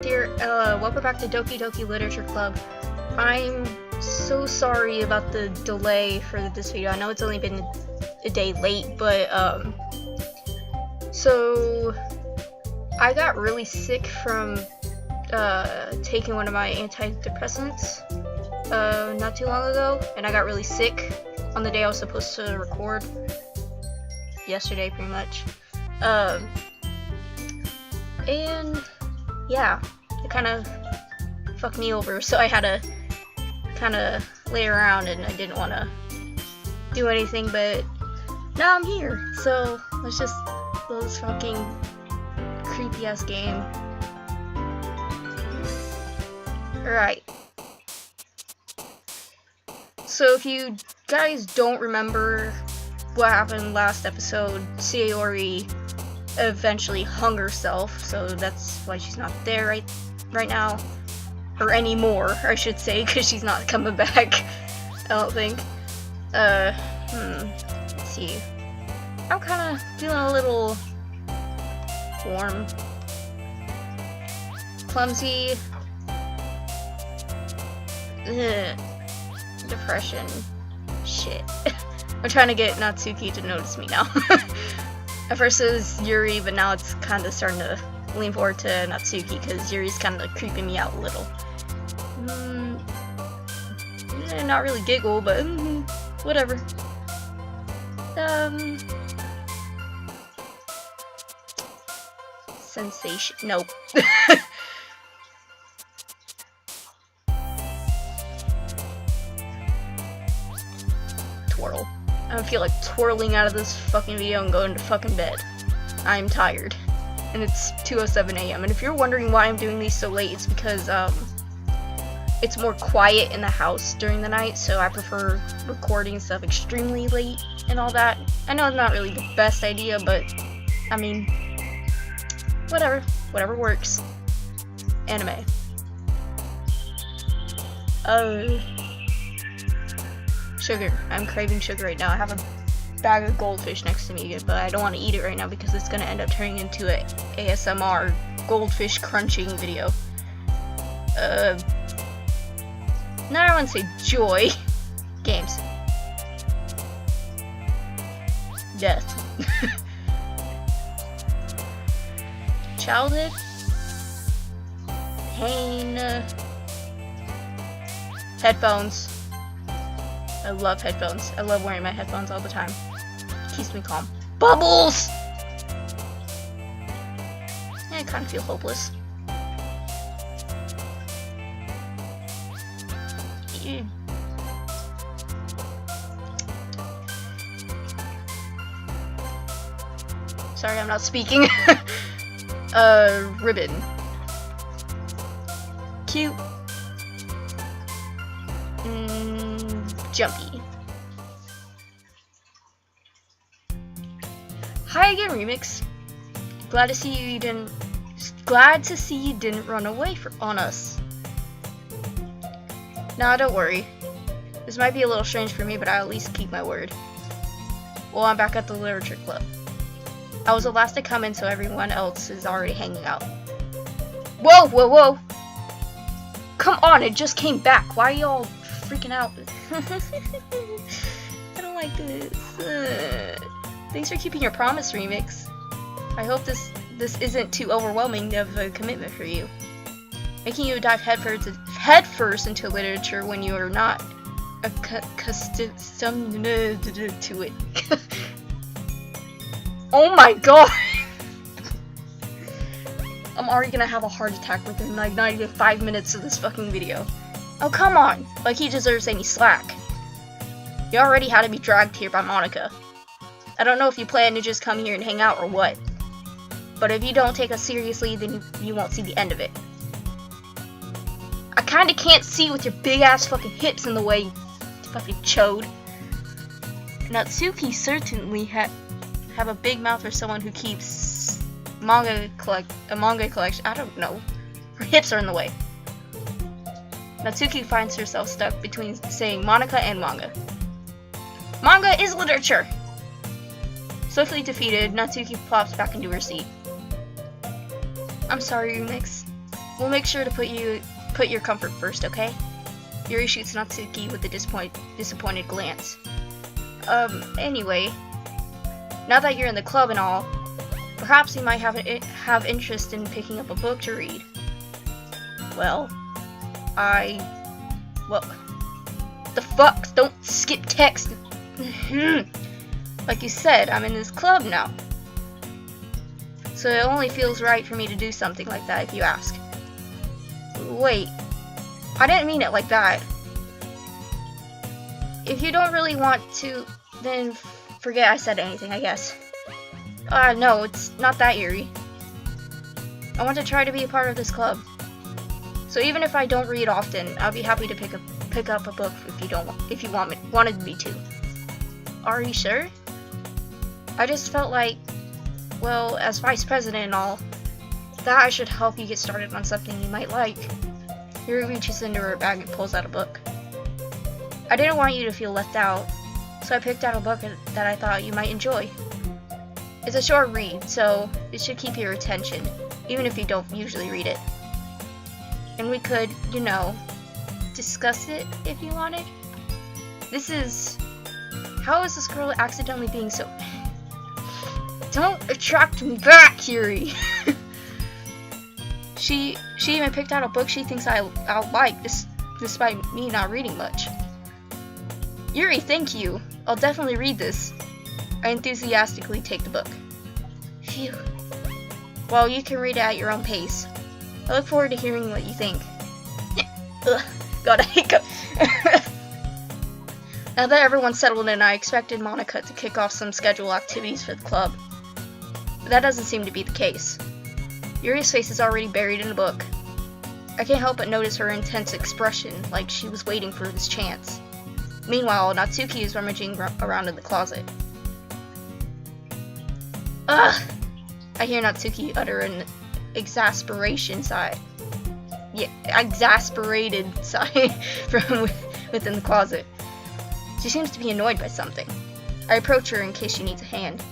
Dear, welcome back to Doki Literature Club. I'm so sorry about the delay for this video. I know it's only been a day late, but, so, I got really sick from, taking one of my antidepressants, not too long ago, and I got really sick on the day I was supposed to record. Yesterday, pretty much. And yeah, it kind of fucked me over, so I had to kind of lay around and I didn't want to do anything, but now I'm here, so let's just load this fucking creepy ass game. Alright. So if you guys don't remember what happened last episode, Sayori eventually hung herself, so that's why she's not there right now, or anymore, I should say, because she's not coming back, I don't think. Let's see. I'm kind of feeling a little warm, clumsy, depression, shit. I'm trying to get Natsuki to notice me now. At first it was Yuri, but now it's kind of starting to lean forward to Natsuki, because Yuri's kind of creeping me out a little. Not really giggle, but whatever. Sensation. Nope. Twirl. I don't feel like twirling out of this fucking video and going to fucking bed. I'm tired. And it's 2:07 a.m. And if you're wondering why I'm doing these so late, it's because, it's more quiet in the house during the night, so I prefer recording stuff extremely late and all that. I know it's not really the best idea, but, I mean, whatever. Whatever works. Anime. Sugar. I'm craving sugar right now. I have a bag of goldfish next to me, but I don't want to eat it right now because it's going to end up turning into a ASMR goldfish crunching video. Now I want to say joy. Games. Death. Childhood. Pain. Headphones. I love headphones. I love wearing my headphones all the time. It keeps me calm. Bubbles! Yeah, I kind of feel hopeless. Yeah. Sorry, I'm not speaking. Ribbon. Cute. Jumpy. Hi again, Remix. Glad to see you didn't run away on us. Nah, don't worry. This might be a little strange for me, but I'll at least keep my word. Well, I'm back at the literature club. I was the last to come in, so everyone else is already hanging out. Whoa, whoa, whoa! Come on, it just came back. Why are you all freaking out? I don't like this. Thanks for keeping your promise, Remix. I hope this isn't too overwhelming of a commitment for you. Making you dive headfirst into literature when you are not accustomed to it. Oh my god! I'm already gonna have a heart attack within like not even 5 minutes of this fucking video. Oh, come on! Like he deserves any slack. You already had to be dragged here by Monica. I don't know if you plan to just come here and hang out or what. But if you don't take us seriously, then you won't see the end of it. I kinda can't see with your big ass fucking hips in the way, you fucking chode. Natsuki certainly have a big mouth for someone who keeps a manga collection. I don't know. Her hips are in the way. Natsuki finds herself stuck between saying Monica and manga. Manga is literature! Swiftly defeated, Natsuki plops back into her seat. I'm sorry, Remix. We'll make sure to put your comfort first, okay? Yuri shoots Natsuki with a disappointed glance. Anyway, now that you're in the club and all, perhaps you might have interest in picking up a book to read. Well, the fuck? Don't skip text. Like you said, I'm in this club now. So it only feels right for me to do something like that if you ask. Wait, I didn't mean it like that. If you don't really want to, then forget I said anything, I guess. No, it's not that, Yuri. I want to try to be a part of this club. So even if I don't read often, I'll be happy to pick up a book if you wanted me to. Are you sure? I just felt like, well, as vice president and all, that I should help you get started on something you might like. Yuri reaches into her bag and pulls out a book. I didn't want you to feel left out, so I picked out a book that I thought you might enjoy. It's a short read, so it should keep your attention, even if you don't usually read it. And we could, discuss it if you wanted. How is this girl accidentally being so... Don't attract me back, Yuri! She even picked out a book she thinks I'll like, despite me not reading much. Yuri, thank you. I'll definitely read this. I enthusiastically take the book. Phew. Well, you can read it at your own pace. I look forward to hearing what you think. Ugh, got a hiccup. Now that everyone's settled in, I expected Monica to kick off some scheduled activities for the club. But that doesn't seem to be the case. Yuri's face is already buried in the book. I can't help but notice her intense expression, like she was waiting for this chance. Meanwhile, Natsuki is rummaging around in the closet. Ugh! I hear Natsuki utter an exasperated sigh from within the closet. She seems to be annoyed by something. I approach her in case she needs a hand.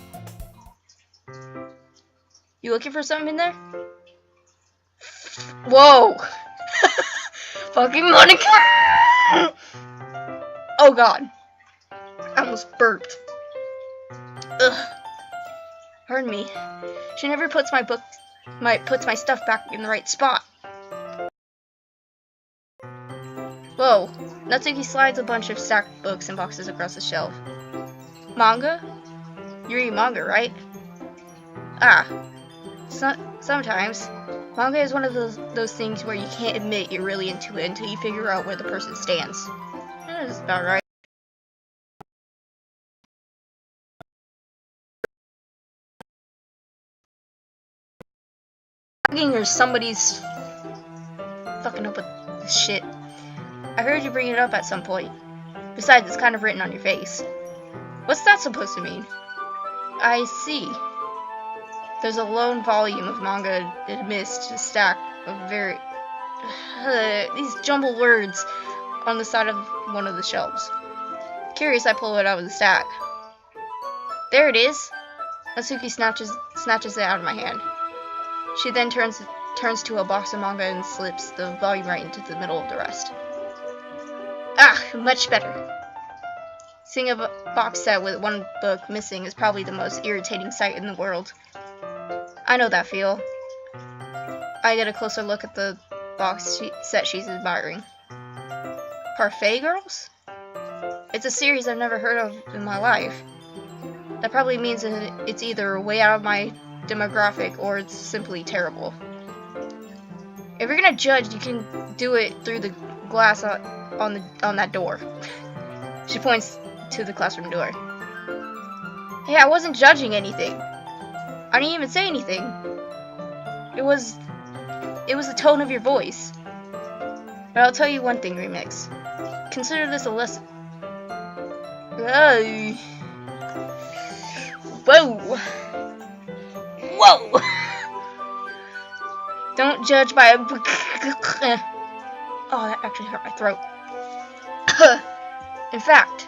You looking for something in there? Whoa! Fucking Monica! Oh god. I almost burped. Ugh. Pardon me. She never puts my stuff back in the right spot. Whoa. Natsuki slides a bunch of stacked books and boxes across the shelf. Manga? You read manga, right? Ah. Sometimes. Manga is one of those things where you can't admit you're really into it until you figure out where the person stands. That's about right. Or somebody's fucking up with this shit. I heard you bring it up at some point. Besides, it's kind of written on your face. What's that supposed to mean? I see. There's a lone volume of manga amidst a stack of these jumbled words on the side of one of the shelves. Curious, I pull it out of the stack. There it is. Natsuki snatches it out of my hand. She then turns to a box of manga and slips the volume right into the middle of the rest. Ah, much better. Seeing a box set with one book missing is probably the most irritating sight in the world. I know that feel. I get a closer look at the box set she's admiring. Parfait Girls? It's a series I've never heard of in my life. That probably means it's either way out of my demographic or it's simply terrible. If you're gonna judge, you can do it through the glass on that door. She points to the classroom door. Hey, I wasn't judging anything. I didn't even say anything. It was the tone of your voice. But I'll tell you one thing, Remix. Consider this a lesson. Whoa! Whoa! Don't judge by a... Oh, that actually hurt my throat. In fact,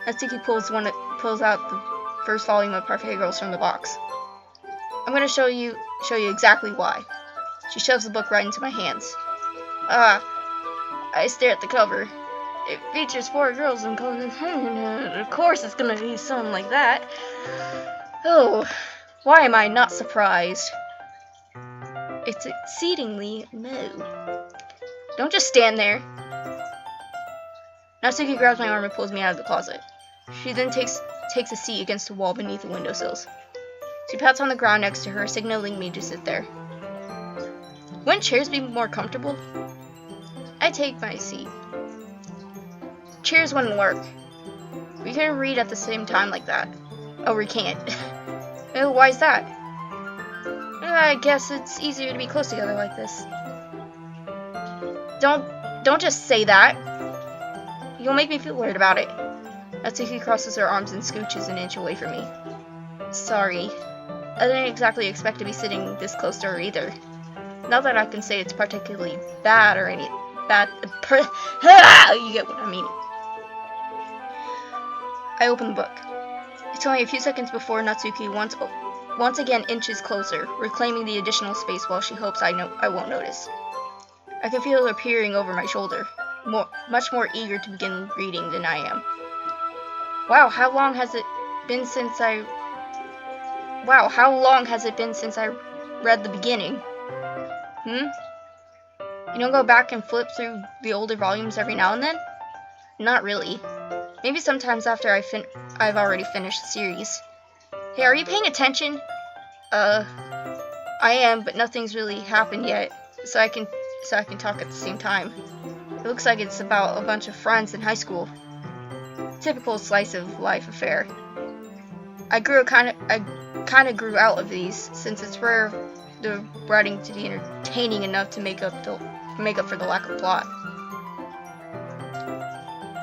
Natsuki pulls out the first volume of Parfait Girls from the box. I'm going to show you exactly why. She shoves the book right into my hands. Ah, I stare at the cover. It features 4 girls in clothing. Of course it's gonna be something like that. Oh, why am I not surprised? It's exceedingly no. Don't just stand there. Natsuki grabs my arm and pulls me out of the closet. She then takes a seat against the wall beneath the windowsills. She pats on the ground next to her, signaling me to sit there. Wouldn't chairs be more comfortable? I take my seat. Chairs wouldn't work. We couldn't read at the same time like that. Oh, we can't. Oh, why's that? I guess it's easier to be close together like this. Don't just say that. You'll make me feel weird about it. Natsuki crosses her arms and scooches an inch away from me. Sorry. I didn't exactly expect to be sitting this close to her either. Not that I can say it's particularly bad or any bad. You get what I mean. I open the book. It's only a few seconds before Natsuki once again inches closer, reclaiming the additional space while she hopes I won't notice. I can feel her peering over my shoulder, much more eager to begin reading than I am. Wow, how long has it been since I read the beginning? You don't go back and flip through the older volumes every now and then? Not really. Maybe sometimes after I've already finished the series. Hey, are you paying attention? I am, but nothing's really happened yet, so I can talk at the same time. It looks like it's about a bunch of friends in high school. Typical slice of life affair. I kind of grew out of these, since it's rare the writing to be entertaining enough to make up for the lack of plot.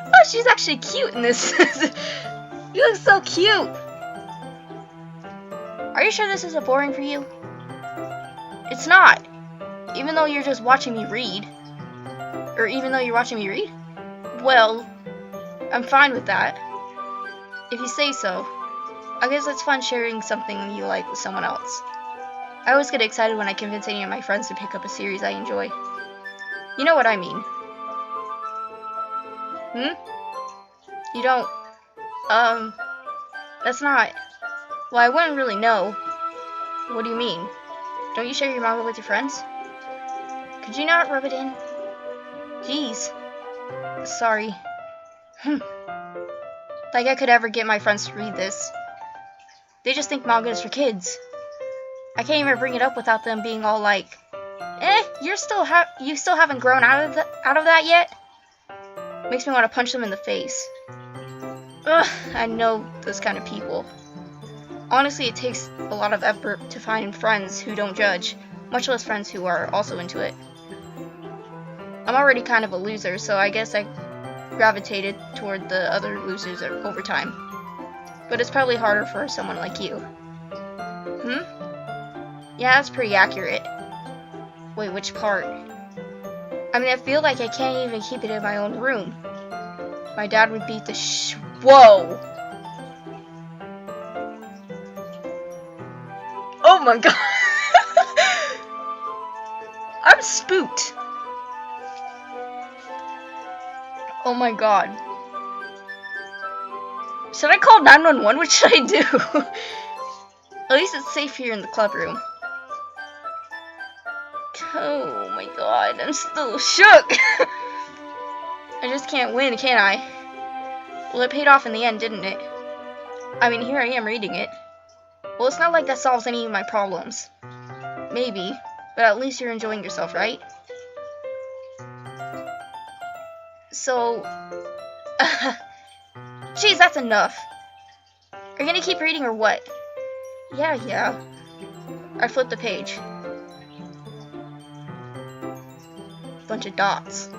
Oh, she's actually cute in this. You look so cute. Are you sure this isn't boring for you? It's not. Even though you're just watching me read. Or even though you're watching me read? Well, I'm fine with that. If you say so. I guess it's fun sharing something you like with someone else. I always get excited when I convince any of my friends to pick up a series I enjoy. You know what I mean. You don't, that's not, well, I wouldn't really know. What do you mean? Don't you share your manga with your friends? Could you not rub it in? Jeez. Sorry. Like I could ever get my friends to read this. They just think manga is for kids. I can't even bring it up without them being all like, you still haven't grown out of that yet? Makes me want to punch them in the face. Ugh, I know those kind of people. Honestly, it takes a lot of effort to find friends who don't judge, much less friends who are also into it. I'm already kind of a loser, so I guess I gravitated toward the other losers over time. But it's probably harder for someone like you. Yeah, that's pretty accurate. Wait, which part? I mean, I feel like I can't even keep it in my own room. My dad would beat the Whoa! Oh my god! I'm spooked. Oh my god. Should I call 911? What should I do? At least it's safe here in the club room. Oh my god, I'm still shook. I just can't win, can I? Well, it paid off in the end, didn't it? I mean, here I am reading it. Well, it's not like that solves any of my problems. Maybe, but at least you're enjoying yourself, right? So, geez, that's enough. Are you gonna keep reading or what? Yeah. I flipped the page. Bunch of dots.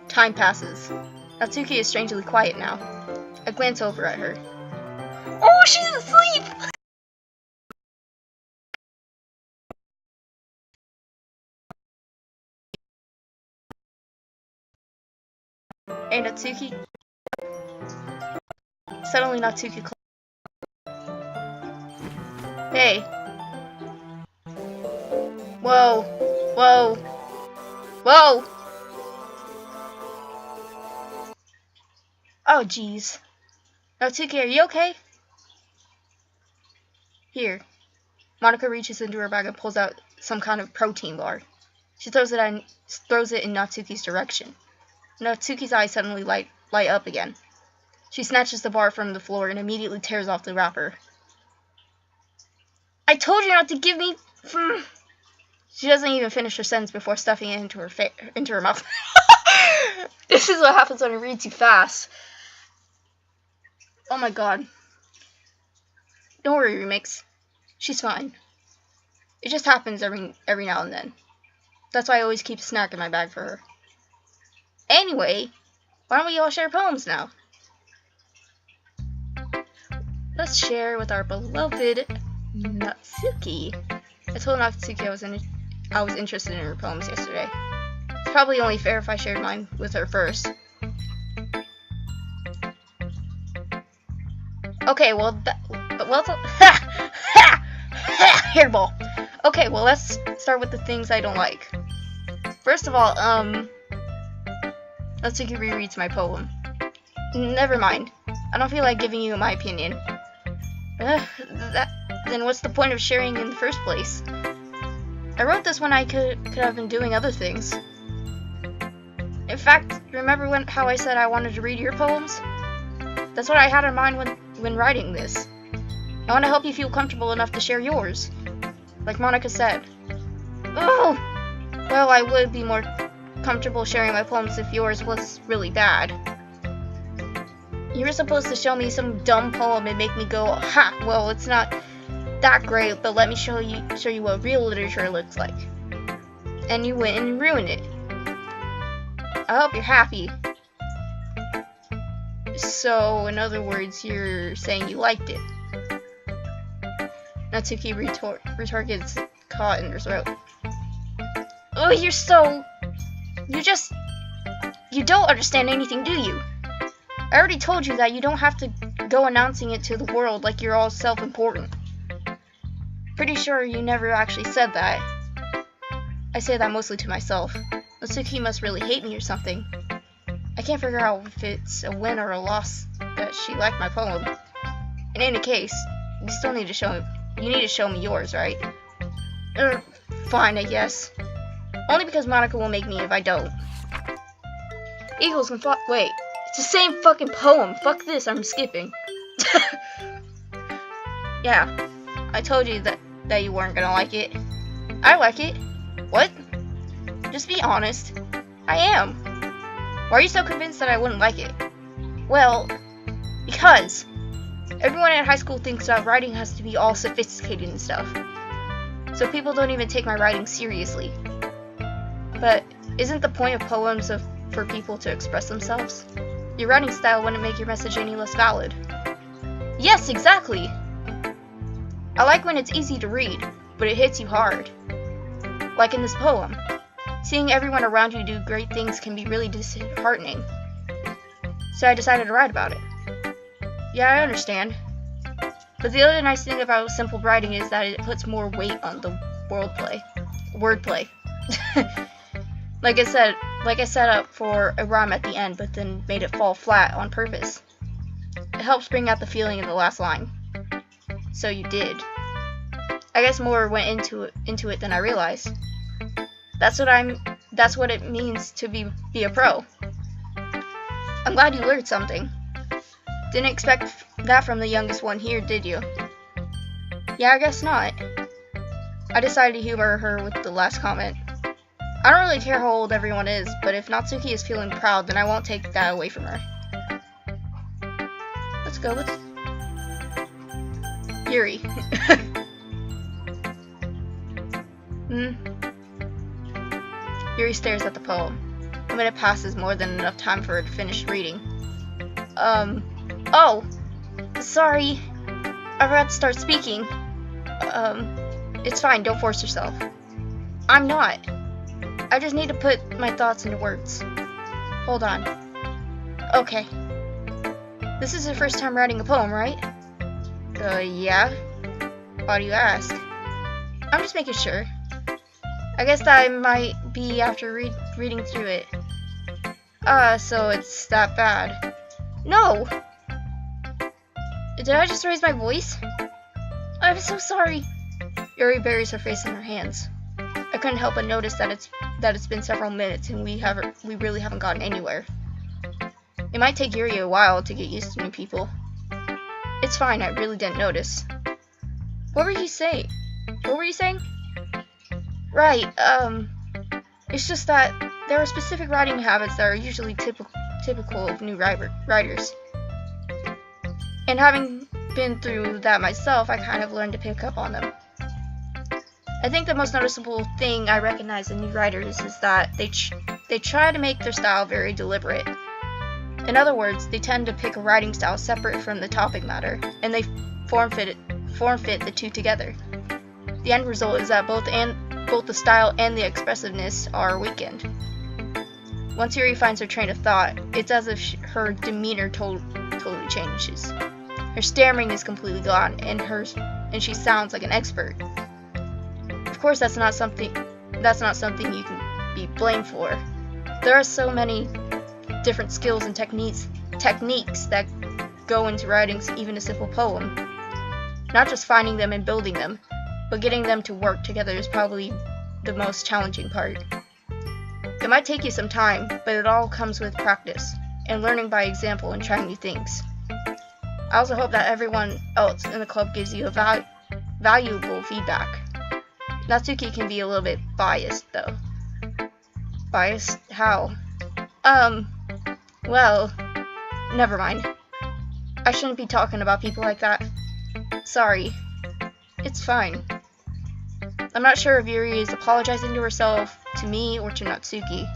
Time passes. Natsuki is strangely quiet now. I glance over at her. Oh, she's asleep! Hey, Natsuki. Suddenly, Natsuki Hey. Whoa. Whoa. Whoa! Oh, jeez. Natsuki, are you okay? Here. Monica reaches into her bag and pulls out some kind of protein bar. She throws it in Natsuki's direction. Natsuki's eyes suddenly light up again. She snatches the bar from the floor and immediately tears off the wrapper. I told you not to give me... She doesn't even finish her sentence before stuffing it into her mouth. This is what happens when I read too fast. Oh my god. Don't worry, Remix. She's fine. It just happens every now and then. That's why I always keep a snack in my bag for her. Anyway, why don't we all share poems now? Let's share with our beloved Natsuki. I told Natsuki I was interested in her poems yesterday. It's probably only fair if I shared mine with her first. Okay, well, hairball. Okay, well, let's start with the things I don't like. First of all, Natsuki rereads my poem. Never mind. I don't feel like giving you my opinion. Then what's the point of sharing in the first place? I wrote this when I could have been doing other things. In fact, remember how I said I wanted to read your poems? That's what I had in mind when writing this. I want to help you feel comfortable enough to share yours. Like Monica said. Oh! Well, I would be more comfortable sharing my poems if yours was really bad. You were supposed to show me some dumb poem and make me go, ha, well, it's not that great, but let me show you what real literature looks like. And you went and ruined it. I hope you're happy. So, in other words, you're saying you liked it. Natsuki gets caught in her throat. Oh, you don't understand anything, do you? I already told you that you don't have to go announcing it to the world like you're all self-important. Pretty sure you never actually said that. I say that mostly to myself. Natsuki must really hate me or something. I can't figure out if it's a win or a loss that she liked my poem. In any case, you still need to show me yours, right? Fine, I guess. Only because Monica will make me if I don't. Eagles can fly. Wait, it's the same fucking poem. Fuck this, I'm skipping. Yeah, I told you that you weren't gonna like it. I like it. What? Just be honest. I am. Why are you so convinced that I wouldn't like it? Well, because everyone in high school thinks that writing has to be all sophisticated and stuff. So people don't even take my writing seriously. But isn't the point of poems for people to express themselves? Your writing style wouldn't make your message any less valid. Yes, exactly! I like when it's easy to read, but it hits you hard. Like in this poem. Seeing everyone around you do great things can be really disheartening. So I decided to write about it. Yeah, I understand. But the other nice thing about simple writing is that it puts more weight on the wordplay. Like I set up for a rhyme at the end, but then made it fall flat on purpose. It helps bring out the feeling in the last line. So you did. I guess more went into it than I realized. That's what it means to be a pro. I'm glad you learned something. Didn't expect that from the youngest one here, did you? Yeah, I guess not. I decided to humor her with the last comment. I don't really care how old everyone is, but if Natsuki is feeling proud, then I won't take that away from her. Let's go with Yuri. Yuri stares at the poem. A minute passes, more than enough time for her to finish reading. Oh! Sorry. I forgot to start speaking. It's fine, don't force yourself. I'm not. I just need to put my thoughts into words. Hold on. Okay. This is your first time writing a poem, right? Yeah. Why do you ask? I'm just making sure. I guess that might be after reading through it. So it's that bad. No! Did I just raise my voice? I'm so sorry. Yuri buries her face in her hands. I couldn't help but notice that it's been several minutes and we really haven't gotten anywhere. It might take Yuri a while to get used to new people. It's fine, I really didn't notice. What were you saying? Right, it's just that there are specific writing habits that are usually typical of new writers. And having been through that myself, I kind of learned to pick up on them. I think the most noticeable thing I recognize in new writers is that they try to make their style very deliberate. In other words, they tend to pick a writing style separate from the topic matter, and they form fit the two together. The end result is that both the style and the expressiveness are weakened. Once Yuri finds her train of thought, it's as if her demeanor totally changes. Her stammering is completely gone, and she sounds like an expert. Of course, that's not something you can be blamed for. There are so many different skills and techniques that go into writing even a simple poem. Not just finding them and building them, but getting them to work together is probably the most challenging part. It might take you some time, but it all comes with practice and learning by example and trying new things. I also hope that everyone else in the club gives you valuable feedback. Natsuki can be a little bit biased, though. Biased? How? Well, never mind. I shouldn't be talking about people like that. Sorry. It's fine. I'm not sure if Yuri is apologizing to herself, to me, or to Natsuki.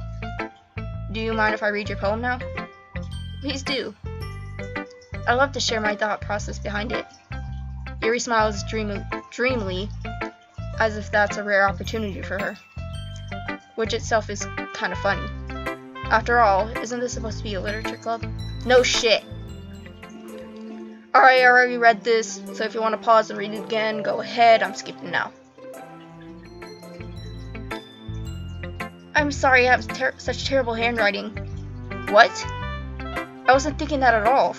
Do you mind if I read your poem now? Please do. I love to share my thought process behind it. Yuri smiles dreamily, as if that's a rare opportunity for her, which itself is kind of funny. After all, isn't this supposed to be a literature club? No shit! Alright, I already read this, so if you want to pause and read it again, go ahead, I'm skipping now. I'm sorry I have such terrible handwriting. What? I wasn't thinking that at all.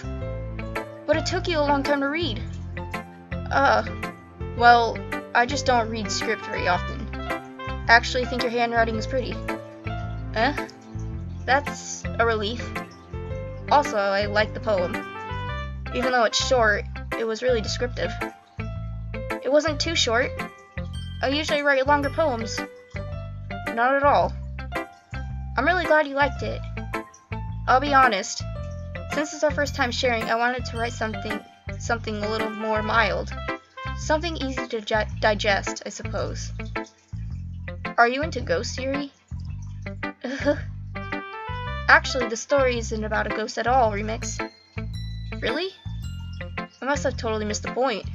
But it took you a long time to read. Well, I just don't read script very often. I actually think your handwriting is pretty. That's a relief. Also, I like the poem. Even though it's short, it was really descriptive. It wasn't too short. I usually write longer poems. Not at all. I'm really glad you liked it. I'll be honest. Since it's our first time sharing, I wanted to write something a little more mild. Something easy to digest, I suppose. Are you into ghosts, Yuri? Actually, the story isn't about a ghost at all, Remix. Really? I must have totally missed the point.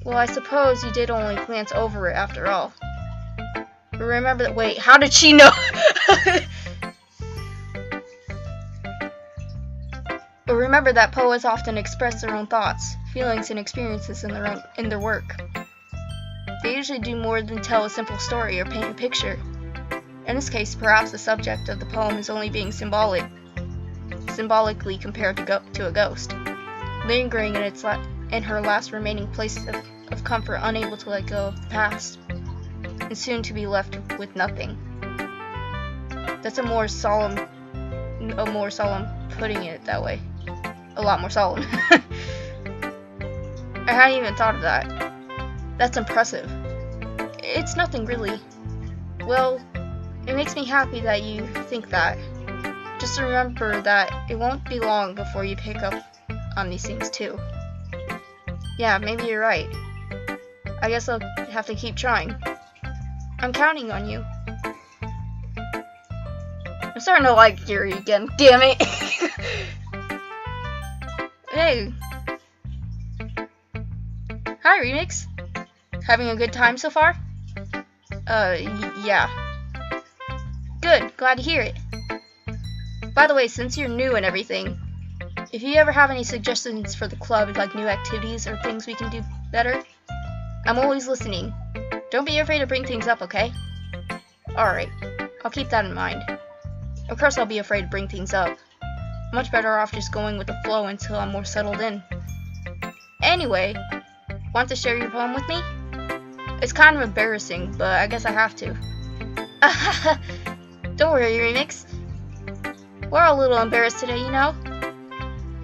Well, I suppose you did only glance over it after all. But remember that— wait, how did she know? But remember that poets often express their own thoughts, feelings, and experiences in their work. They usually do more than tell a simple story or paint a picture. In this case, perhaps the subject of the poem is only being symbolically compared to a ghost, lingering in her last remaining place of comfort, unable to let go of the past, and soon to be left with nothing. That's a more solemn putting it that way. A lot more solemn. I hadn't even thought of that. That's impressive. It's nothing really. Well, it makes me happy that you think that. Just remember that it won't be long before you pick up on these things too. Yeah, maybe you're right. I guess I'll have to keep trying. I'm counting on you. I'm starting to like Yuri again. Damn it! Hey. Hi, Remix. Having a good time so far? Yeah. Good, glad to hear it. By the way, since you're new and everything, if you ever have any suggestions for the club, like new activities or things we can do better, I'm always listening. Don't be afraid to bring things up, okay? Alright, I'll keep that in mind. Of course I'll be afraid to bring things up. Much better off just going with the flow until I'm more settled in. Anyway, want to share your poem with me? It's kind of embarrassing, but I guess I have to. Don't worry, Remix. We're all a little embarrassed today, you know?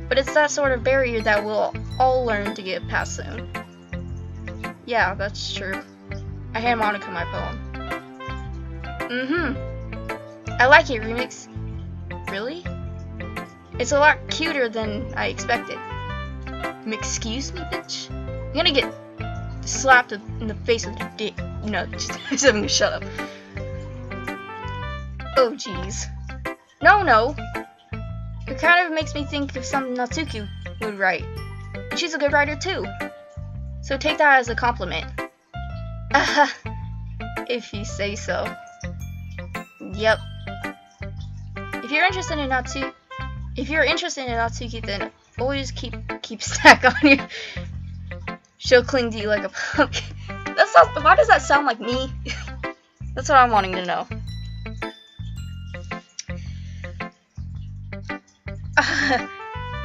But it's that sort of barrier that we'll all learn to get past soon. Yeah, that's true. I hand Monica my poem. I like it, Remix. Really? It's a lot cuter than I expected. Excuse me, bitch? I'm gonna get slapped in the face with a dick. No, just I'm gonna shut up. Oh, jeez. No. It kind of makes me think of something Natsuki would write. And she's a good writer, too. So take that as a compliment. If you say so. Yep. If you're interested in Natsuki, then always keep stack on you. She'll cling to you like a pumpkin. Why does that sound like me? That's what I'm wanting to know.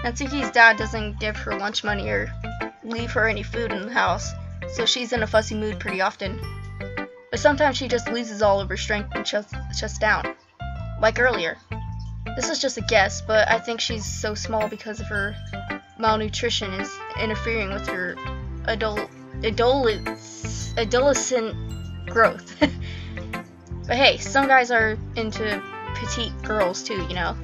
Natsuki's dad doesn't give her lunch money or leave her any food in the house, so she's in a fussy mood pretty often. But sometimes she just loses all of her strength and shuts down. Like earlier. This is just a guess, but I think she's so small because of her malnutrition is interfering with her adolescent growth. But hey, some guys are into petite girls too, you know.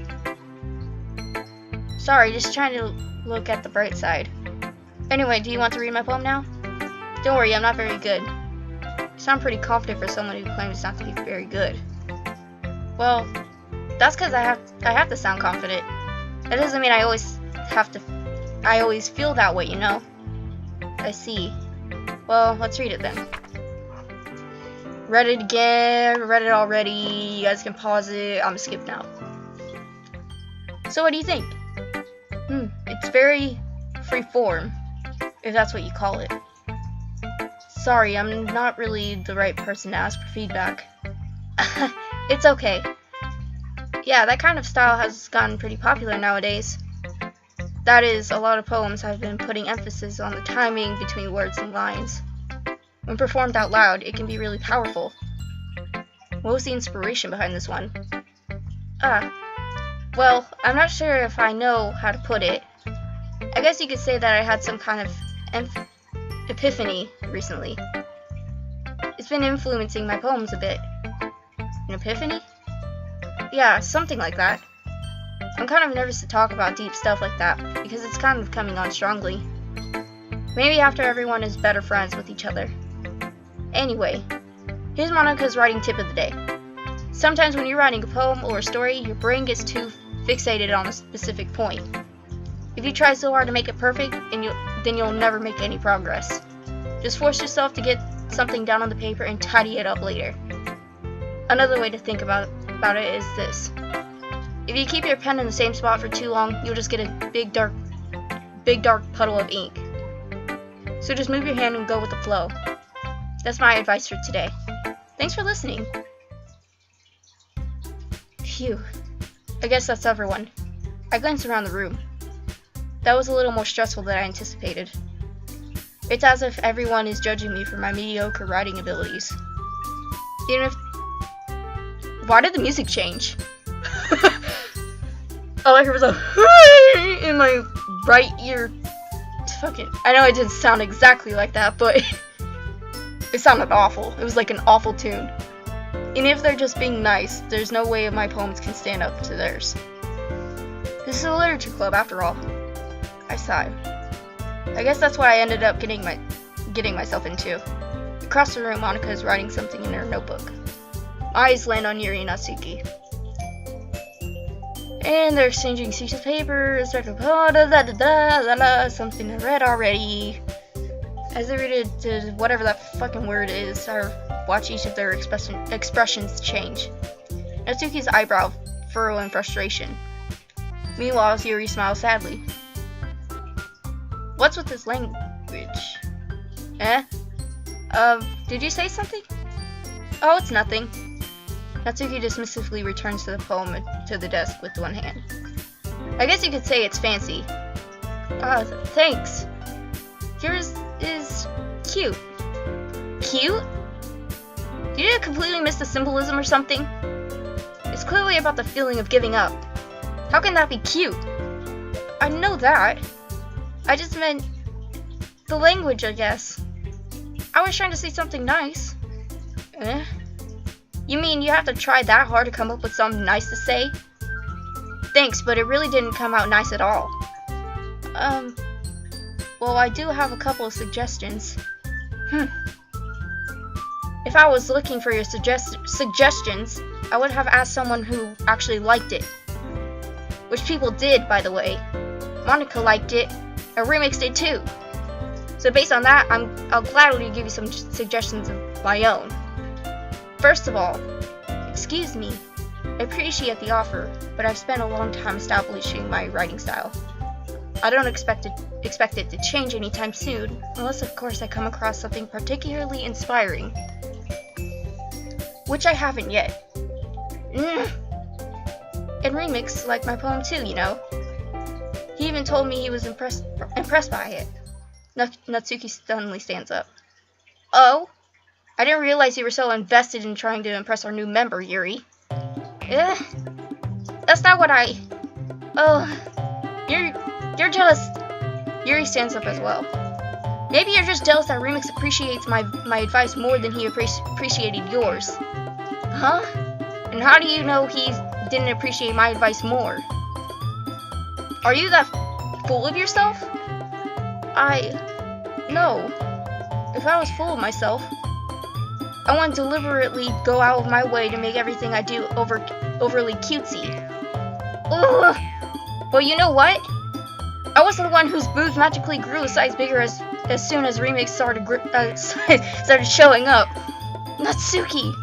Sorry, just trying to look at the bright side. Anyway, do you want to read my poem now? Don't worry, I'm not very good. You sound pretty confident for someone who claims not to be very good. Well, that's because I have to sound confident. That doesn't mean I always feel that way, you know? I see. Well, let's read it then. Read it again, read it already, you guys can pause it, I'm gonna skip now. So what do you think? It's very free-form, if that's what you call it. Sorry, I'm not really the right person to ask for feedback. It's okay. Yeah, that kind of style has gotten pretty popular nowadays. That is, a lot of poems have been putting emphasis on the timing between words and lines. When performed out loud, it can be really powerful. What was the inspiration behind this one? Well, I'm not sure if I know how to put it. I guess you could say that I had some kind of epiphany recently. It's been influencing my poems a bit. An epiphany? Yeah, something like that. I'm kind of nervous to talk about deep stuff like that, because it's kind of coming on strongly. Maybe after everyone is better friends with each other. Anyway, here's Monica's writing tip of the day. Sometimes when you're writing a poem or a story, your brain gets too fixated on a specific point. If you try so hard to make it perfect, then you'll never make any progress. Just force yourself to get something down on the paper and tidy it up later. Another way to think about it is this. If you keep your pen in the same spot for too long, you'll just get a big dark puddle of ink. So just move your hand and go with the flow. That's my advice for today. Thanks for listening. Phew. I guess that's everyone. I glanced around the room. That was a little more stressful than I anticipated. It's as if everyone is judging me for my mediocre writing abilities. Why did the music change? All I heard was a in my right ear. I know it didn't sound exactly like that, but it sounded awful. It was like an awful tune. And if they're just being nice, there's no way my poems can stand up to theirs. This is a literature club after all. I sighed. I guess that's what I ended up getting myself into. Across the room, Monica is writing something in her notebook. My eyes land on Yuri and Natsuki. And they're exchanging sheets of paper, something I read already. As they read it to whatever that fucking word is, I watch each of their expressions change. Natsuki's eyebrow furrow in frustration. Meanwhile, Yuri smiles sadly. What's with this language? Did you say something? Oh, it's nothing. Natsuki dismissively returns to the poem and to the desk with one hand. I guess you could say it's fancy. Thanks. Yours is cute. Cute? Did you completely miss the symbolism or something? It's clearly about the feeling of giving up. How can that be cute? I know that. I just meant the language, I guess. I was trying to say something nice. You mean you have to try that hard to come up with something nice to say? Thanks, but it really didn't come out nice at all. Well, I do have a couple of suggestions. If I was looking for your suggestions, I would have asked someone who actually liked it. Which people did, by the way. Monica liked it, and Remix did too. So based on that, I'll gladly give you some suggestions of my own. First of all, excuse me, I appreciate the offer, but I've spent a long time establishing my writing style. I don't expect it to change anytime soon, unless of course I come across something particularly inspiring. Which I haven't yet. And Remix liked my poem too, you know. He even told me he was impressed by it. Natsuki suddenly stands up. Oh? I didn't realize you were so invested in trying to impress our new member, Yuri. That's not what I... Oh, you're jealous. Yuri stands up as well. Maybe you're just jealous that Remix appreciates my advice more than he appreciated yours. Huh? And how do you know he didn't appreciate my advice more? Are you that full of yourself? No. If I was full of myself, I wouldn't deliberately go out of my way to make everything I do overly cutesy. Ugh. Well, you know what? I wasn't the one whose boobs magically grew a size bigger as soon as Remix started showing up. Natsuki!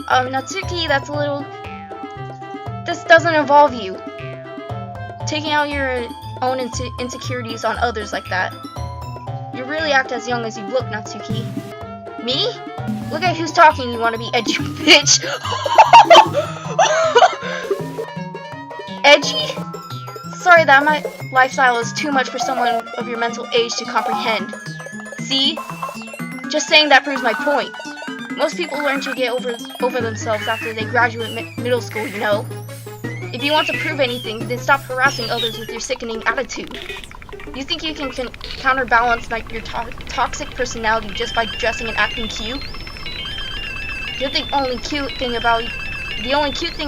Natsuki, that's a little... This doesn't involve you. Taking out your own insecurities on others like that. You really act as young as you look, Natsuki. Me? Look at who's talking, you wanna be edgy bitch. Edgy? Sorry that my lifestyle is too much for someone of your mental age to comprehend. See? Just saying that proves my point. Most people learn to get over themselves after they graduate middle school, you know? If you want to prove anything, then stop harassing others with your sickening attitude. You think you can counterbalance your toxic personality just by dressing and acting cute? The only cute thing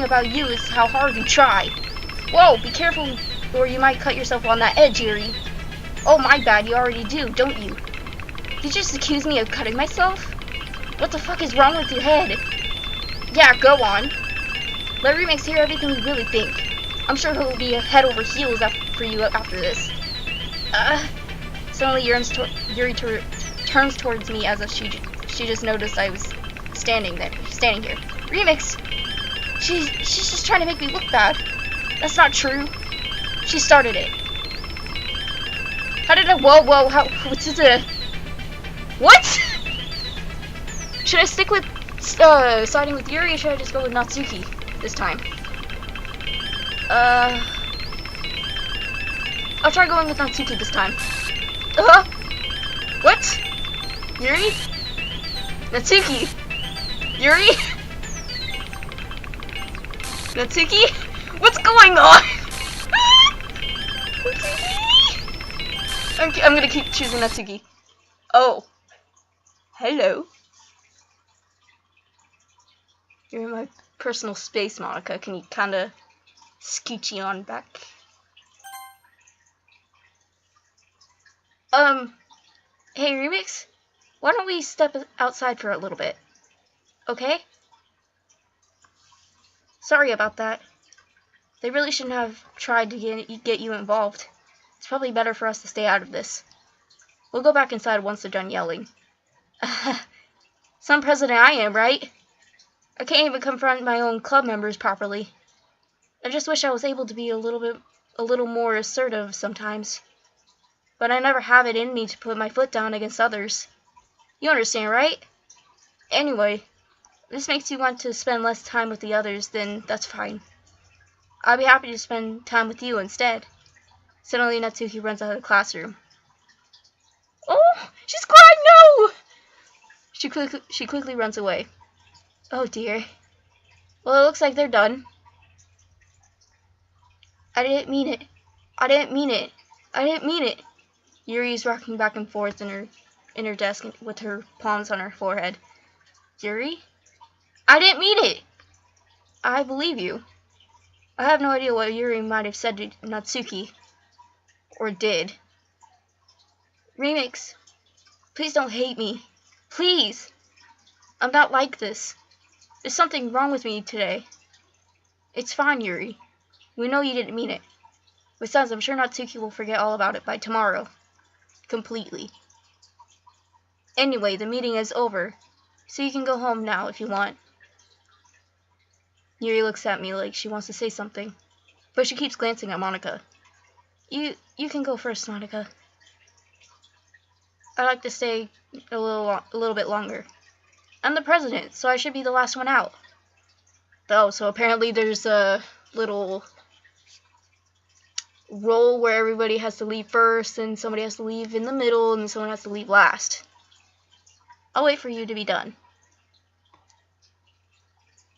about you is how hard you try. Whoa, be careful or you might cut yourself on that edge, Yuri. Oh, my bad, you already do, don't you? Did you just accuse me of cutting myself? What the fuck is wrong with your head? Yeah, go on. Let Remix hear everything you really think. I'm sure he'll be head over heels for you after this. Suddenly Yuri turns towards me as if she just noticed I was standing here. Remix! She's just trying to make me look bad. That's not true. She started it. How did I... Whoa, what's this? What? Should I stick with siding with Yuri, or should I just go with Natsuki this time? I'll try going with Natsuki this time. What? Yuri? Natsuki? Yuri? Natsuki? What's going on? I'm gonna keep choosing Natsuki. Oh. Hello. You're in my personal space, Monica. Can you kinda scoochie on back? Hey Remix? Why don't we step outside for a little bit? Okay? Sorry about that. They really shouldn't have tried to get you involved. It's probably better for us to stay out of this. We'll go back inside once they're done yelling. Some president I am, right? I can't even confront my own club members properly. I just wish I was able to be a little more assertive sometimes. But I never have it in me to put my foot down against others. You understand, right? Anyway, if this makes you want to spend less time with the others, then that's fine. I'll be happy to spend time with you instead. Suddenly, Natsuki runs out of the classroom. Oh, she's crying, no! She quickly runs away. Oh dear. Well, it looks like they're done. I didn't mean it. I didn't mean it. I didn't mean it. Yuri is rocking back and forth in her desk with her palms on her forehead. Yuri? I didn't mean it! I believe you. I have no idea what Yuri might have said to Natsuki. Or did. Remix, please don't hate me. Please! I'm not like this. There's something wrong with me today. It's fine, Yuri. We know you didn't mean it. Besides, I'm sure Natsuki will forget all about it by tomorrow. Completely. Anyway, the meeting is over, so you can go home now if you want. Yuri looks at me like she wants to say something, but she keeps glancing at Monika. You can go first, Monika. I'd like to stay a little bit longer. I'm the president, so I should be the last one out. Oh, so apparently there's a little role where everybody has to leave first, and somebody has to leave in the middle, and someone has to leave last. I'll wait for you to be done.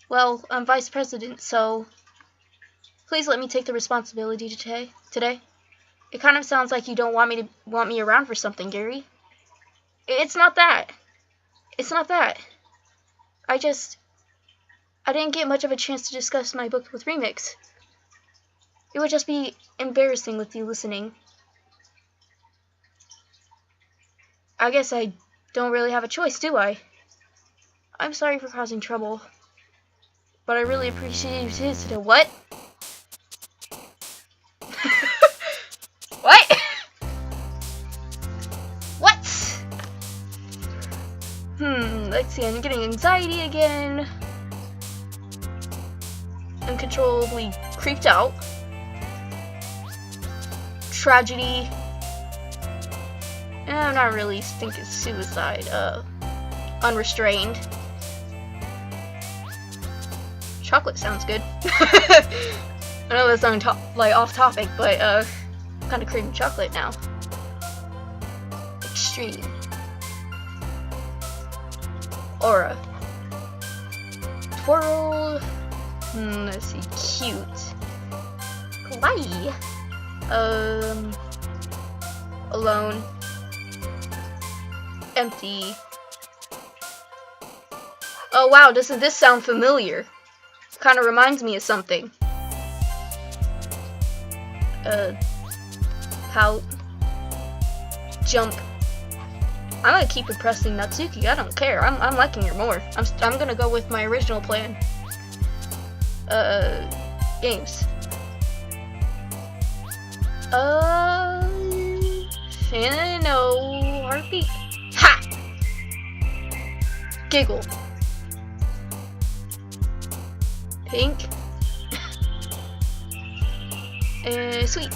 Well, I'm vice president, so please let me take the responsibility today. It kind of sounds like you don't want me around for something, Gary. It's not that. It's not that. I didn't get much of a chance to discuss my book with Remix. It would just be embarrassing with you listening. I guess I don't really have a choice, do I? I'm sorry for causing trouble, but I really appreciate you today. What? What? What? Let's see, I'm getting anxiety again. Uncontrollably creeped out. Tragedy. I'm not really thinking suicide. Unrestrained. Chocolate sounds good. I know that's off topic, but kind of craving chocolate now. Extreme. Aura. Twirl. Let's see. Cute. Kawaii. Alone. Empty. Oh wow, doesn't this sound familiar? Kind of reminds me of something. Pout. Jump. I'm gonna keep impressing Natsuki. I don't care. I'm liking her more. I'm gonna go with my original plan. Games. No heartbeat. Ha! Giggle. Pink. Sweet.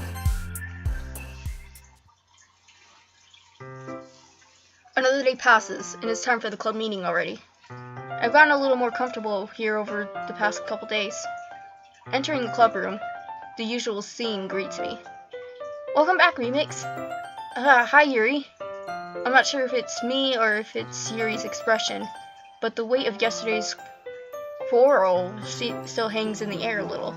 Another day passes, and it's time for the club meeting already. I've gotten a little more comfortable here over the past couple days. Entering the club room, the usual scene greets me. Welcome back, Remix. Hi, Yuri. I'm not sure if it's me or if it's Yuri's expression, but the weight of yesterday's quarrel still hangs in the air a little.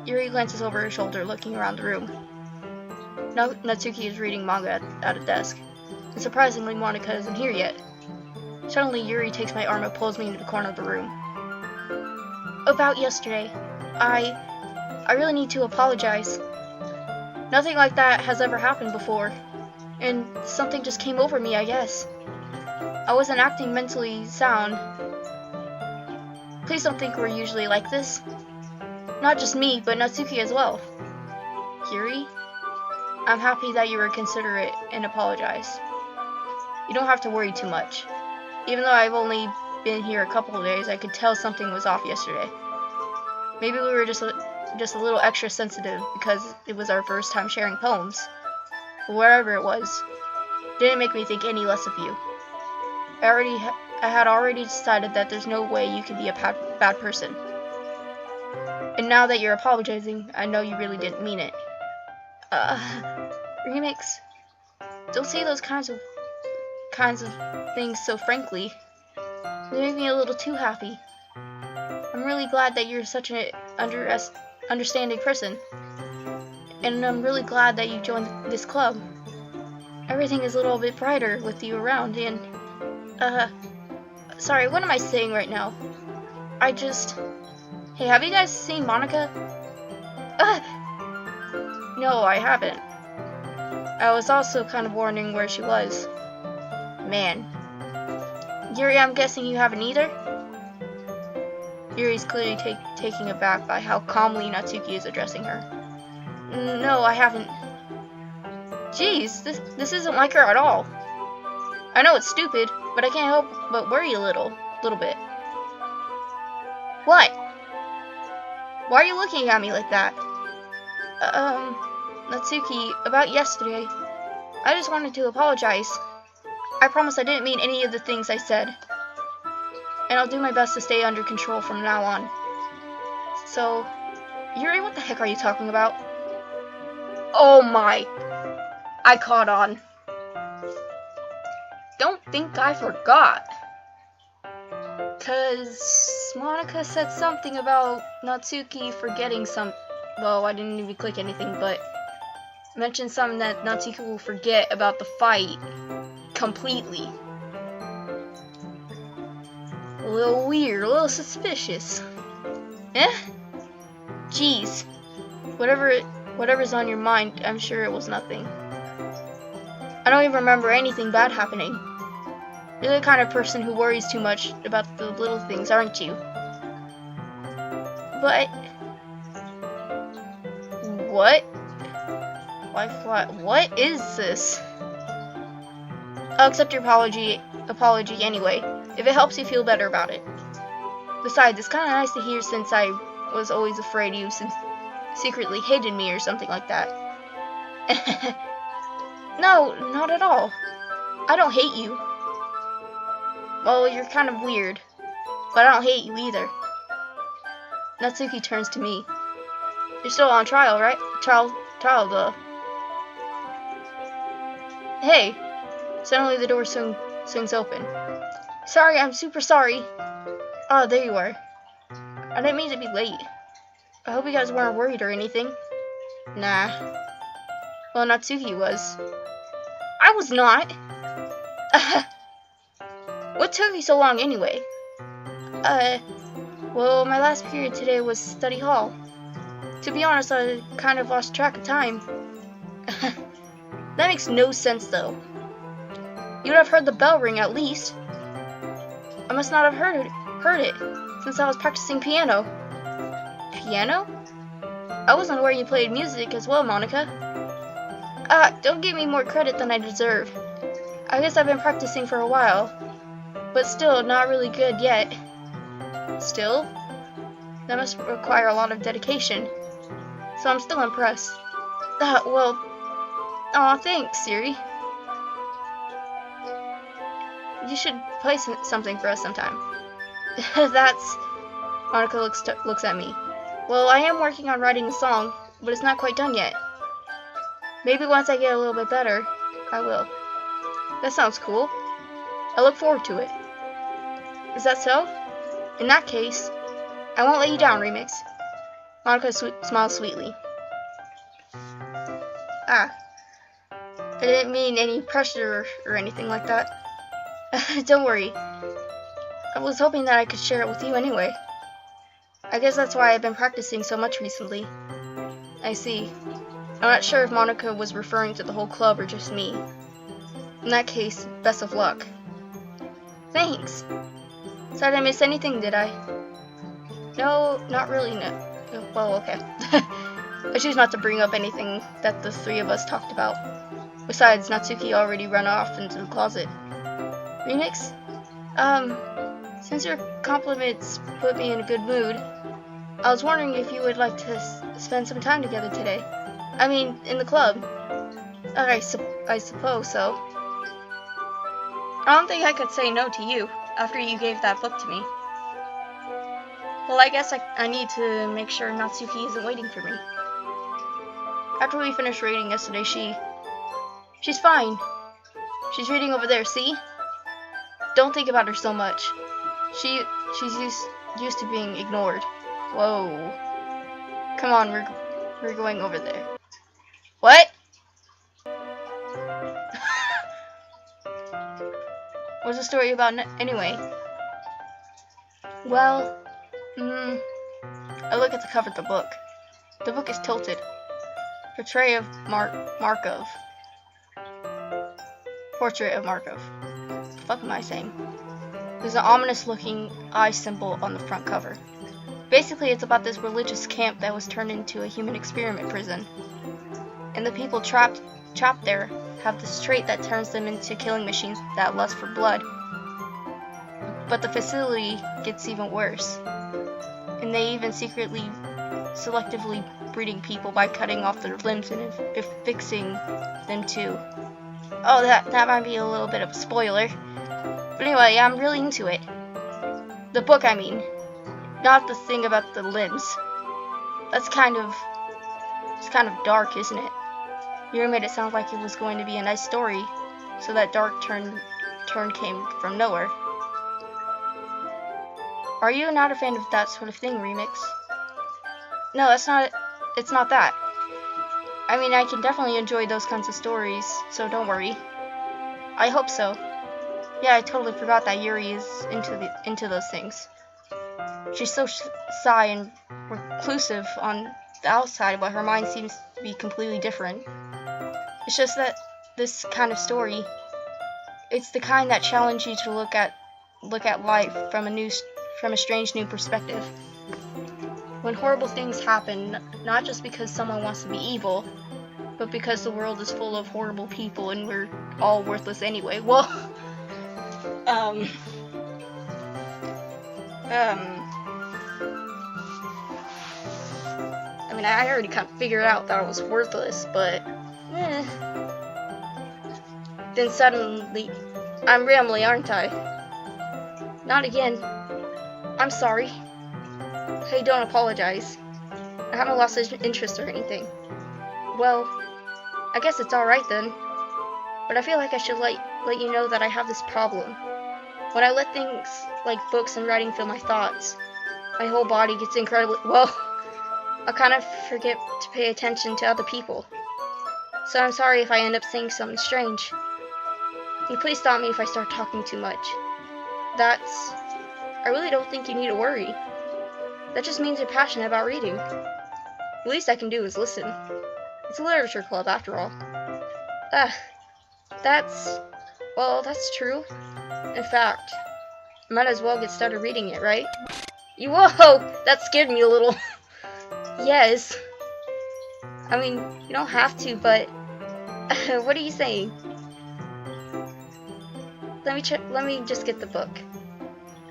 Yuri glances over her shoulder, looking around the room. Natsuki is reading manga at a desk, and surprisingly, Monika isn't here yet. Suddenly, Yuri takes my arm and pulls me into the corner of the room. About yesterday, I really need to apologize. Nothing like that has ever happened before, and something just came over me, I guess. I wasn't acting mentally sound. Please don't think we're usually like this. Not just me, but Natsuki as well. Yuri, I'm happy that you were considerate and apologized. You don't have to worry too much. Even though I've only been here a couple of days, I could tell something was off yesterday. Maybe we were just a little extra sensitive because it was our first time sharing poems. But wherever it was, didn't make me think any less of you. I had already decided that there's no way you can be a bad person. And now that you're apologizing, I know you really didn't mean it. Remix, don't say those kinds of things so frankly. They make me a little too happy. I'm really glad that you're such an understanding person. And I'm really glad that you joined this club. Everything is a little bit brighter with you around, and sorry, what am I saying right now? Hey, have you guys seen Monica? No, I haven't. I was also kind of wondering where she was. Man. Yuri, I'm guessing you haven't either? Yuri's clearly taken aback by how calmly Natsuki is addressing her. No, I haven't. Jeez, this isn't like her at all. I know it's stupid, but I can't help but worry a little bit. What? Why are you looking at me like that? Natsuki, about yesterday, I just wanted to apologize. I promise I didn't mean any of the things I said. And I'll do my best to stay under control from now on. So, Yuri, what the heck are you talking about? Oh my! I caught on. Don't think I forgot. 'Cause Monica said something about Natsuki forgetting some. Well, I didn't even click anything, but mentioned something that Natsuki will forget about the fight completely. A little weird, a little suspicious. Eh? Jeez. Whatever's on your mind, I'm sure it was nothing. I don't even remember anything bad happening. You're the kind of person who worries too much about the little things, aren't you? But... What? What is this? I'll accept your apology anyway, if it helps you feel better about it. Besides, it's kind of nice to hear since I was always afraid you secretly hated me or something like that. No, not at all. I don't hate you. Well, you're kind of weird, but I don't hate you either. Natsuki turns to me. You're still on trial, right? Trial, duh. Hey! Suddenly the door swings open. Sorry, I'm super sorry. Oh, there you are. I didn't mean to be late. I hope you guys weren't worried or anything. Nah. Well, Natsuki was. I was not! What took you so long anyway? Well, my last period today was study hall. To be honest, I kind of lost track of time. That makes no sense, though. You'd have heard the bell ring at least. I must not have heard it, since I was practicing piano. Piano? I wasn't aware you played music as well, Monica. Don't give me more credit than I deserve. I guess I've been practicing for a while, but still not really good yet. Still? That must require a lot of dedication, so I'm still impressed. Well, aw, thanks, Siri. You should play something for us sometime. That's... Monica looks at me. Well, I am working on writing a song, but it's not quite done yet. Maybe once I get a little bit better, I will. That sounds cool. I look forward to it. Is that so? In that case, I won't let you down, Remix. Monica smiles sweetly. I didn't mean any pressure or anything like that. Don't worry. I was hoping that I could share it with you anyway. I guess that's why I've been practicing so much recently. I see. I'm not sure if Monica was referring to the whole club or just me. In that case, best of luck. Thanks. So I didn't miss anything, did I? No, not really, no. Well, okay. I choose not to bring up anything that the three of us talked about. Besides, Natsuki already ran off into the closet. Remix? Since your compliments put me in a good mood, I was wondering if you would like to spend some time together today. I mean, in the club. I suppose so. I don't think I could say no to you after you gave that book to me. Well, I guess I need to make sure Natsuki isn't waiting for me. After we finished reading yesterday, she's fine. She's reading over there, see? Don't think about her so much. She's used to being ignored. Whoa. Come on, we're going over there. What? What's the story about anyway? Well, I look at the cover of the book. The book is tilted. Portrait of Markov. Portrait of Markov. What the fuck am I saying? There's an ominous-looking eye symbol on the front cover. Basically, it's about this religious camp that was turned into a human experiment prison. And the people trapped there have this trait that turns them into killing machines that lust for blood. But the facility gets even worse. And they even secretly, selectively breeding people by cutting off their limbs and fixing them too. Oh, that might be a little bit of a spoiler. But anyway, I'm really into it. The book, I mean. Not the thing about the limbs. It's kind of dark, isn't it? You made it sound like it was going to be a nice story, so that dark turn came from nowhere. Are you not a fan of that sort of thing, Remix? No, it's not that. I mean, I can definitely enjoy those kinds of stories, so don't worry. I hope so. Yeah, I totally forgot that Yuri is into those things. She's so shy and reclusive on the outside, but her mind seems to be completely different. It's just that this kind of story, it's the kind that challenges you to look at life from a strange new perspective. When horrible things happen, not just because someone wants to be evil, but because the world is full of horrible people and we're all worthless anyway. Well, I mean, I already kind of figured out that I was worthless, but then suddenly, I'm rambling, aren't I? Not again. I'm sorry. Hey, don't apologize. I haven't lost interest or anything. Well, I guess it's alright then. But I feel like I should let you know that I have this problem. When I let things like books and writing fill my thoughts, my whole body gets incredibly, well, I kind of forget to pay attention to other people. So I'm sorry if I end up saying something strange. And please stop me if I start talking too much. I really don't think you need to worry. That just means you're passionate about reading. The least I can do is listen. It's a literature club, after all. That's true. In fact, I might as well get started reading it, right? Whoa! That scared me a little. Yes. I mean, you don't have to, but what are you saying? Let me just get the book.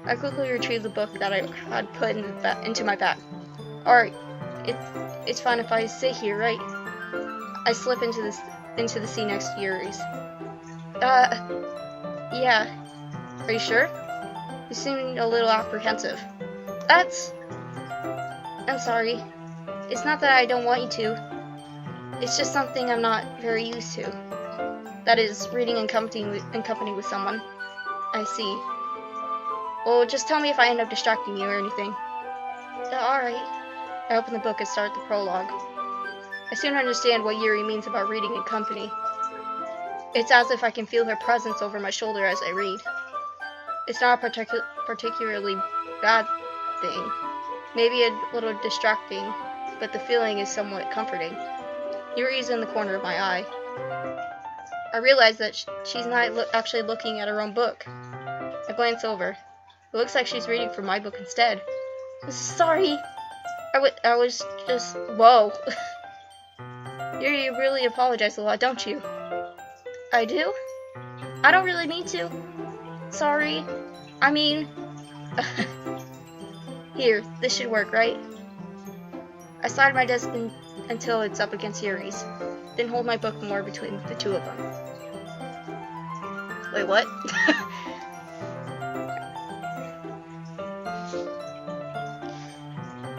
I quickly retrieved the book that I had put into my bag. Alright, it's fine if I sit here, right? I slip into the seat next to Yuri's. Yeah. Are you sure? You seem a little apprehensive. I'm sorry. It's not that I don't want you to. It's just something I'm not very used to. That is, reading in company with someone. I see. Well, just tell me if I end up distracting you or anything. Alright. I open the book and start the prologue. I soon understand what Yuri means about reading in company. It's as if I can feel her presence over my shoulder as I read. It's not a particularly bad thing. Maybe a little distracting, but the feeling is somewhat comforting. Yuri's in the corner of my eye. I realize that she's not actually looking at her own book. I glance over. It looks like she's reading from my book instead. Sorry. I was just... Whoa. You really apologize a lot, don't you? I do? I don't really mean to. Sorry. I mean... Here, this should work, right? I slide my desk until it's up against Yuri's, then hold my book more between the two of them. Wait, what?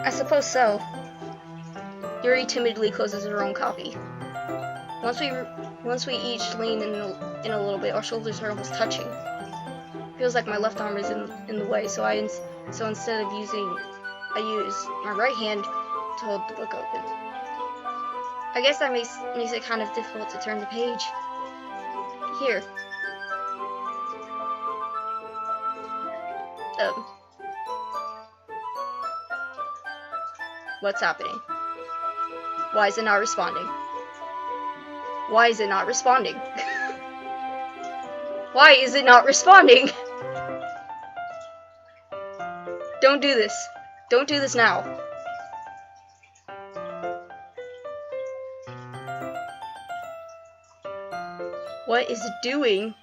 I suppose so. Yuri timidly closes her own copy. Once we each lean in a little bit, our shoulders are almost touching. Feels like my left arm is in the way, so instead of I use my right hand to hold the book open. I guess that makes it kind of difficult to turn the page. Here. What's happening? Why is it not responding? Why is it not responding? Why is it not responding? Don't do this. Don't do this now. What is it doing?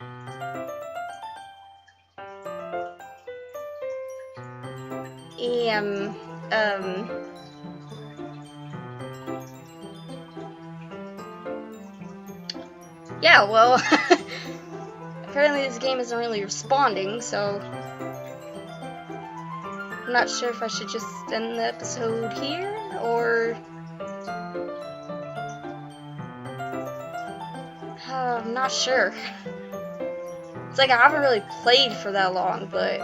Yeah, well, apparently this game isn't really responding, so I'm not sure if I should just end the episode here, or I'm not sure. It's like I haven't really played for that long, but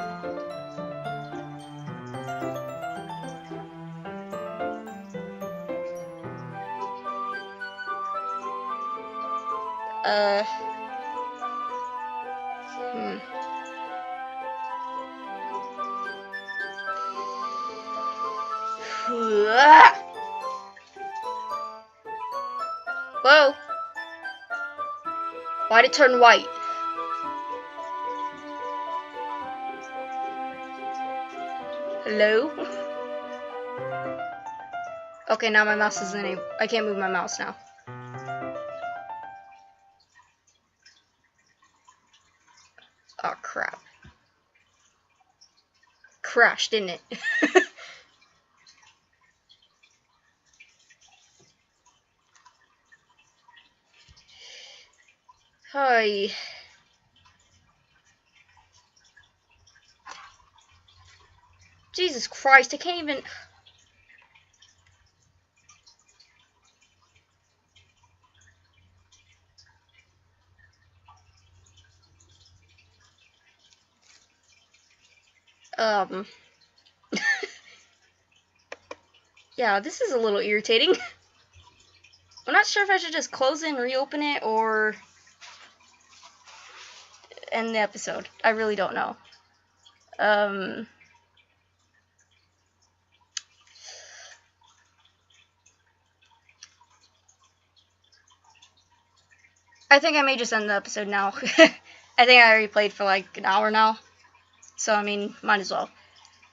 Whoa! Why'd it turn white? Hello? Okay, now my mouse isn't able. I can't move my mouse now. Oh crap. Crashed, didn't it? Hi. Jesus Christ, I can't even. Yeah, this is a little irritating. I'm not sure if I should just close it and reopen it or end the episode. I really don't know. I think I may just end the episode now. I think I already played for like an hour now. So, I mean, might as well.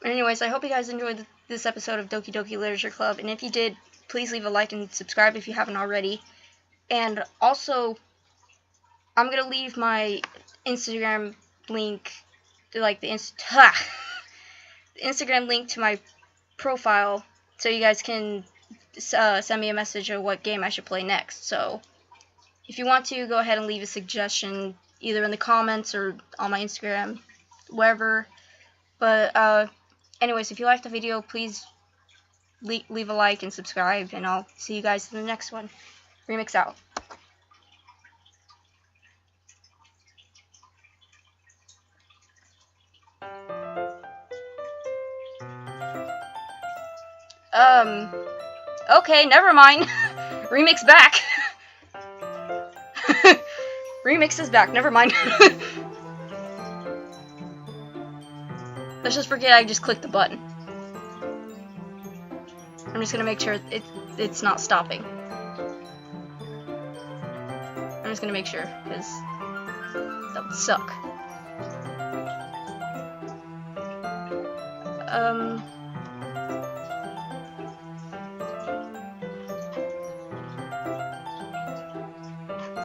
But anyways, I hope you guys enjoyed this episode of Doki Doki Literature Club. And if you did, please leave a like and subscribe if you haven't already. And also, I'm going to leave my Instagram link, like the Instagram link to my profile, so you guys can send me a message of what game I should play next. So, if you want to, go ahead and leave a suggestion either in the comments or on my Instagram, wherever. But anyways, if you liked the video, please leave a like and subscribe, and I'll see you guys in the next one. Remix out. Okay, never mind. Remix back. Remix is back, never mind. Let's just forget I just clicked the button. I'm just gonna make sure it's not stopping. I'm just gonna make sure, because that would suck.